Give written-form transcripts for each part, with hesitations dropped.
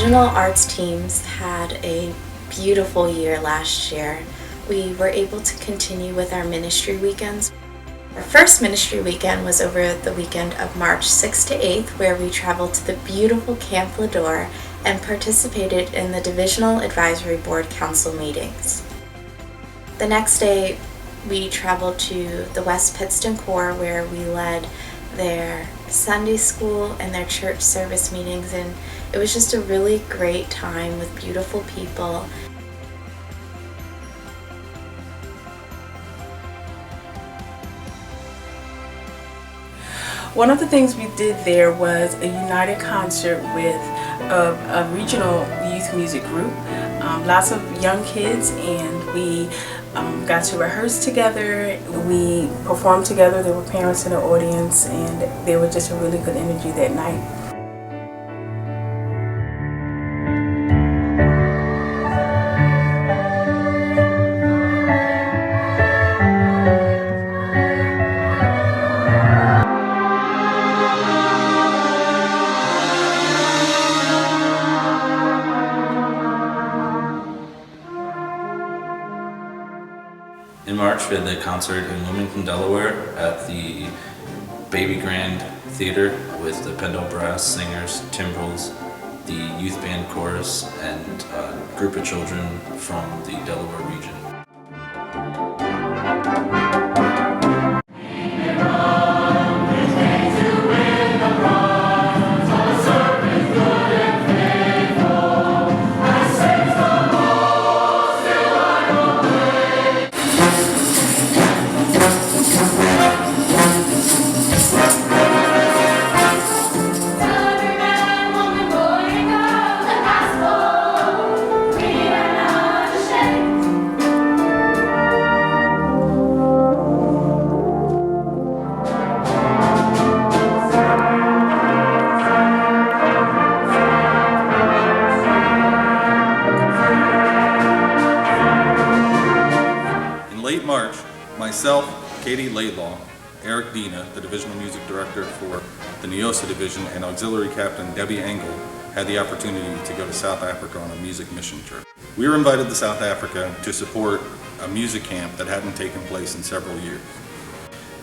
divisional arts teams had a beautiful year last year. We were able to continue with our ministry weekends. Our first ministry weekend was over the weekend of March 6th to 8th, where we traveled to the beautiful Camp Lador and participated in the Divisional Advisory Board Council meetings. The next day, we traveled to the West Pittston Corps, where we led their Sunday school and their church service meetings, and it was just a really great time with beautiful people. One of the things we did there was a united concert with a regional youth music group, lots of young kids, and we got to rehearse together. We performed together. There were parents in the audience, and there was just a really good energy that night. In March, we had the concert in Wilmington, Delaware at the Baby Grand Theater with the Pendel Brass Singers, Timbrels, the youth band chorus, and a group of children from the Delaware region. Late March, myself, Katie Laidlaw, Eric Dina, the Divisional Music Director for the Neosa Division, and Auxiliary Captain Debbie Engel had the opportunity to go to South Africa on a music mission trip. We were invited to South Africa to support a music camp that hadn't taken place in several years.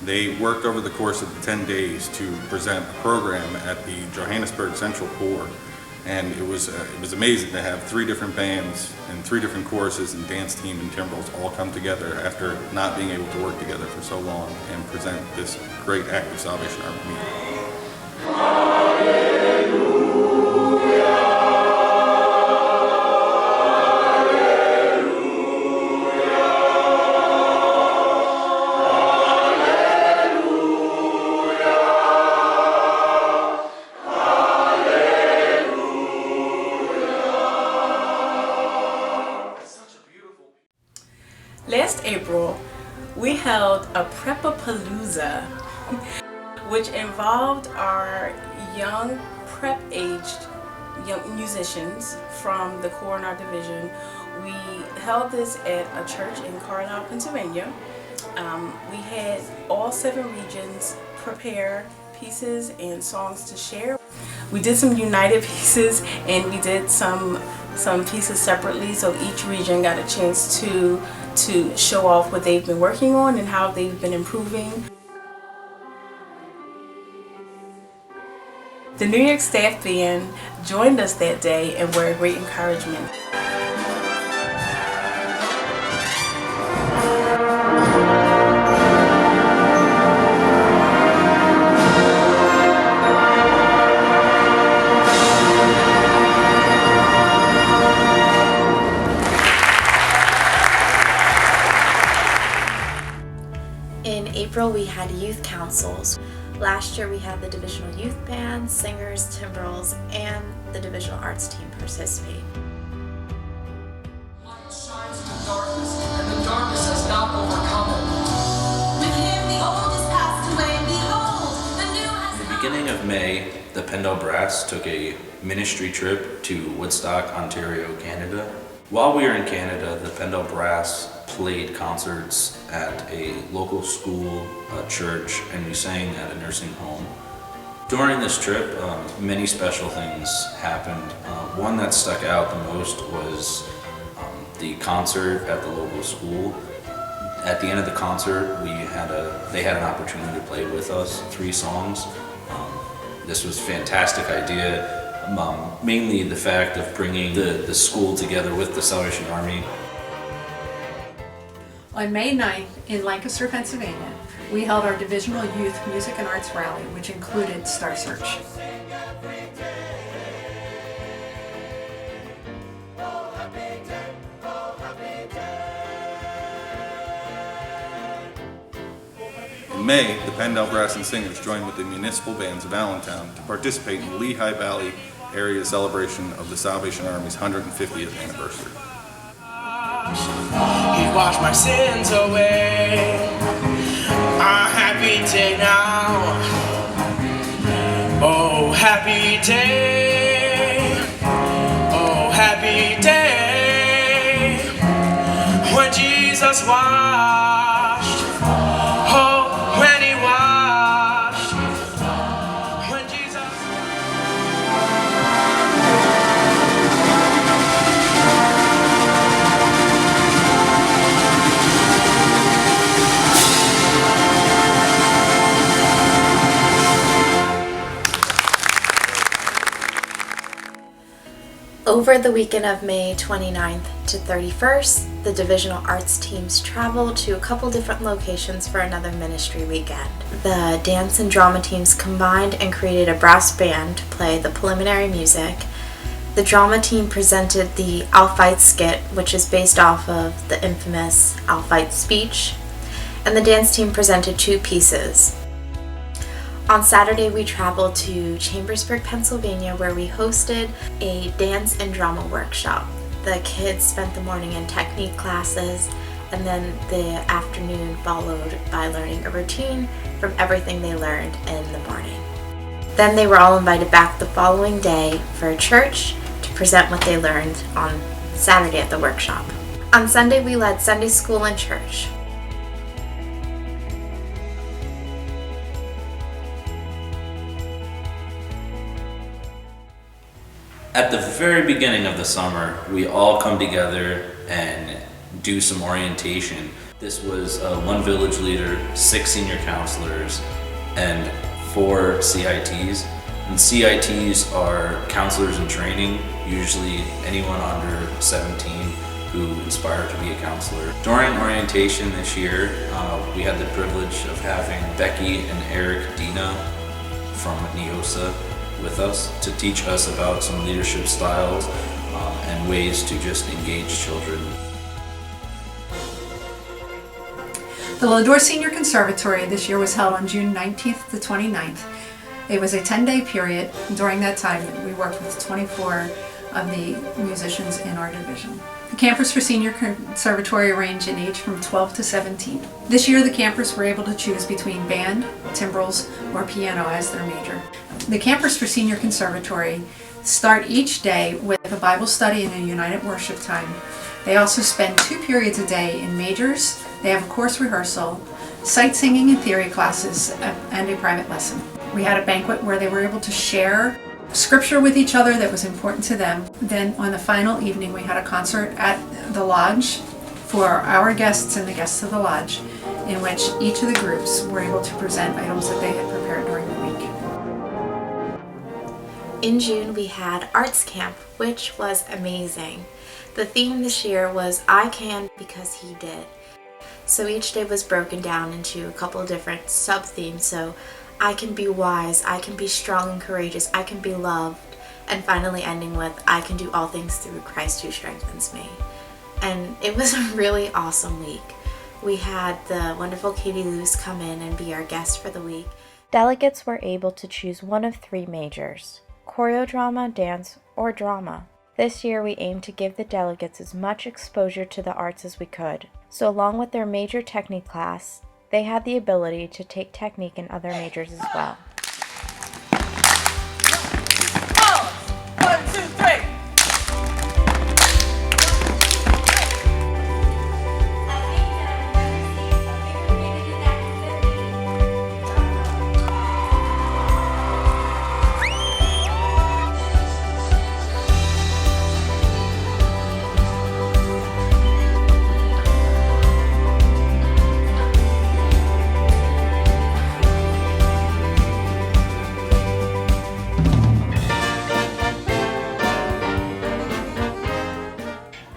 They worked over the course of the 10 days to present a program at the Johannesburg Central Corps, and it was amazing to have 3 different bands and 3 different choruses and dance team and timbrels all come together after not being able to work together for so long and present this great act of Salvation Army music. Last April, we held a Prep-a-Palooza, which involved our young prep-aged young musicians from the Corps in our division. We held this at a church in Carlisle, Pennsylvania. We had all 7 regions prepare pieces and songs to share. We did some united pieces, and we did some pieces separately, so each region got a chance to show off what they've been working on and how they've been improving. The New York staff band joined us that day and were a great encouragement. In April, we had youth councils. Last year, we had the divisional youth band, singers, timbrels, and the divisional arts team participate. Light shines in the darkness, and the darkness has not overcome it. With him, the old is passed away, and behold, the new has At the beginning of May, the Pendel Brass took a ministry trip to Woodstock, Ontario, Canada. While we were in Canada, the Pendel Brass played concerts at a local school, a church, and we sang at a nursing home. During this trip, many special things happened. One that stuck out the most was the concert at the local school. At the end of the concert, they had an opportunity to play with us 3 songs. This was a fantastic idea. Mainly the fact of bringing the school together with the Salvation Army. On May 9th in Lancaster, Pennsylvania, we held our Divisional Youth Music and Arts Rally, which included Star Search. In May, the Pendel Brass and Singers joined with the municipal bands of Allentown to participate in the Lehigh Valley area celebration of the Salvation Army's 150th anniversary. He washed my sins away. A happy day now. Oh, happy day. Oh, happy day. When Jesus washed. Oh, when he washed. When Jesus. Over the weekend of May 29th to 31st, the divisional arts teams traveled to a couple different locations for another ministry weekend. The dance and drama teams combined and created a brass band to play the preliminary music. The drama team presented the I'll Fight skit, which is based off of the infamous I'll Fight speech, and the dance team presented 2 pieces. On Saturday, we traveled to Chambersburg, Pennsylvania, where we hosted a dance and drama workshop. The kids spent the morning in technique classes, and then the afternoon followed by learning a routine from everything they learned in the morning. Then they were all invited back the following day for church to present what they learned on Saturday at the workshop. On Sunday, we led Sunday school and church. At the very beginning of the summer, we all come together and do some orientation. This was 1 village leader, 6 senior counselors, and 4 CITs. And CITs are counselors in training, usually anyone under 17 who aspire to be a counselor. During orientation this year, we had the privilege of having Becky and Eric Dina from Neosa with us to teach us about some leadership styles and ways to just engage children. The Lodore Senior Conservatory this year was held on June 19th to 29th. It was a 10-day period. During that time, we worked with 24 of the musicians in our division. The campers for Senior Conservatory range in age from 12 to 17. This year, the campers were able to choose between band, timbrels, or piano as their major. The campers for Senior Conservatory start each day with a Bible study and a united worship time. They also spend 2 periods a day in majors. They have a course rehearsal, sight singing and theory classes, and a private lesson. We had a banquet where they were able to share scripture with each other that was important to them. Then on the final evening, we had a concert at the lodge for our guests and the guests of the lodge, in which each of the groups were able to present items that they had prepared during the week. In June, we had Arts Camp, which was amazing. The theme this year was I Can Because He Did. So each day was broken down into a couple of different sub-themes. So I can be wise, I can be strong and courageous, I can be loved, and finally ending with I can do all things through Christ who strengthens me. And it was a really awesome week. We had the wonderful Katie Luce come in and be our guest for the week. Delegates were able to choose one of 3 majors: choreodrama, dance, or drama. This year we aimed to give the delegates as much exposure to the arts as we could. So along with their major technique class, they had the ability to take technique in other majors as well. 1, 2, 3.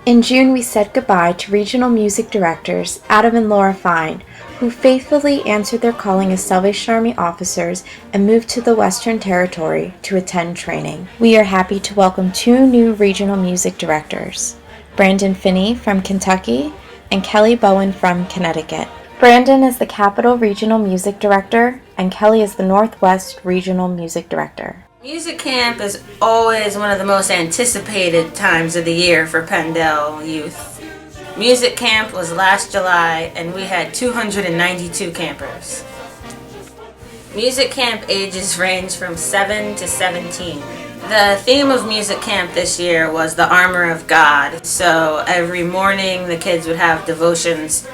In June, we said goodbye to regional music directors Adam and Laura Fine, who faithfully answered their calling as Salvation Army officers and moved to the Western Territory to attend training. We are happy to welcome 2 new regional music directors, Brandon Finney from Kentucky and Kelly Bowen from Connecticut. Brandon is the Capital Regional Music Director and Kelly is the Northwest Regional Music Director. Music camp is always one of the most anticipated times of the year for Pendel youth. Music camp was last July and we had 292 campers. Music camp ages range from 7 to 17. The theme of music camp this year was the armor of God. So every morning the kids would have devotions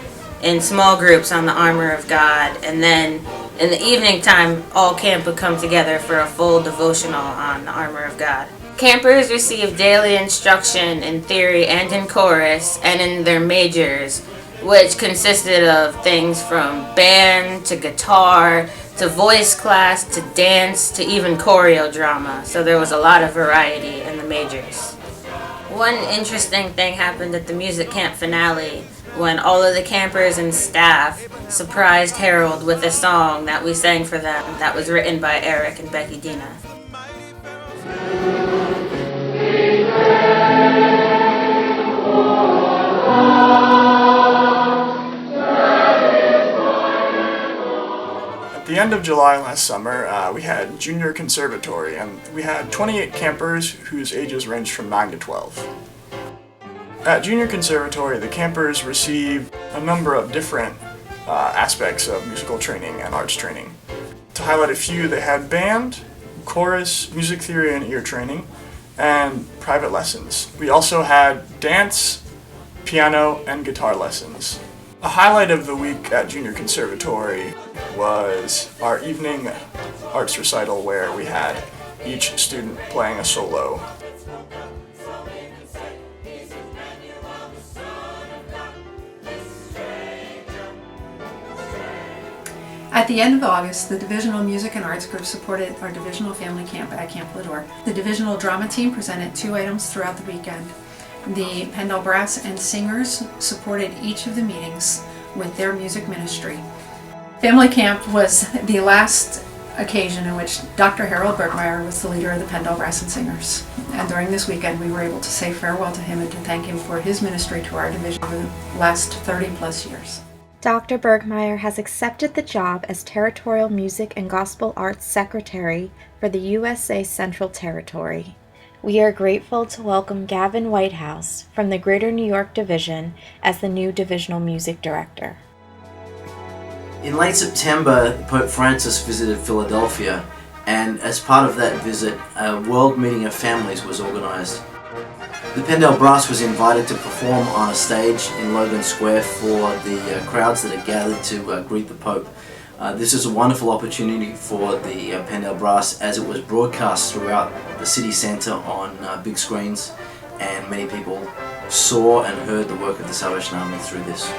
in small groups on the armor of God, and then in the evening time all camp would come together for a full devotional on the armor of God. Campers receive daily instruction in theory and in chorus and in their majors, which consisted of things from band to guitar to voice class to dance to even choreo drama. So there was a lot of variety in the majors. One interesting thing happened at the music camp finale when all of the campers and staff surprised Harold with a song that we sang for them that was written by Eric and Becky Dina. At the end of July last summer, we had Junior Conservatory, and we had 28 campers whose ages ranged from 9 to 12. At Junior Conservatory, the campers received a number of different aspects of musical training and arts training. To highlight a few, they had band, chorus, music theory and ear training, and private lessons. We also had dance, piano, and guitar lessons. A highlight of the week at Junior Conservatory was our evening arts recital where we had each student playing a solo. At the end of August, the Divisional Music and Arts Group supported our Divisional Family Camp at Camp Ledour. The Divisional Drama Team presented 2 items throughout the weekend. The Pendel Brass and Singers supported each of the meetings with their music ministry. Family Camp was the last occasion in which Dr. Harold Bergmeyer was the leader of the Pendel Brass and Singers. And during this weekend, we were able to say farewell to him and to thank him for his ministry to our division for the last 30 plus years. Dr. Bergmeyer has accepted the job as Territorial Music and Gospel Arts Secretary for the USA Central Territory. We are grateful to welcome Gavin Whitehouse from the Greater New York Division as the new Divisional Music Director. In late September, Pope Francis visited Philadelphia, and as part of that visit, a World Meeting of Families was organized. The Pendel Brass was invited to perform on a stage in Logan Square for the crowds that had gathered to greet the Pope. This is a wonderful opportunity for the Pendel Brass as it was broadcast throughout the city centre on big screens, and many people saw and heard the work of the Salvation Army through this.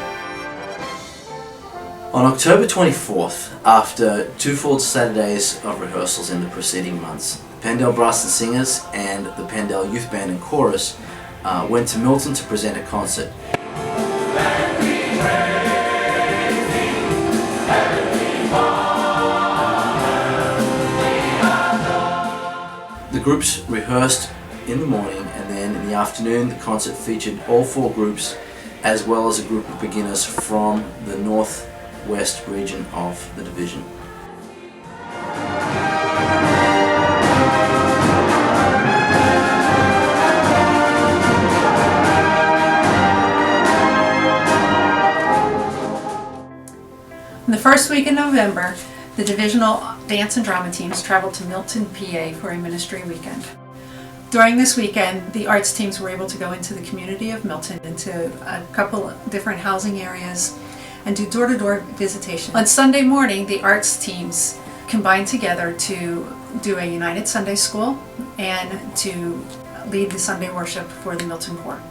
On October 24th, after 2 full Saturdays of rehearsals in the preceding months, the Pendel Brass and Singers and the Pendel Youth Band and Chorus went to Milton to present a concert. The groups rehearsed in the morning, and then in the afternoon the concert featured all 4 groups as well as a group of beginners from the northwest region of the division. The first week in November, the divisional dance and drama teams traveled to Milton, PA for a ministry weekend. During this weekend, the arts teams were able to go into the community of Milton, into a couple of different housing areas, and do door-to-door visitation. On Sunday morning, the arts teams combined together to do a United Sunday School and to lead the Sunday worship for the Milton Corps.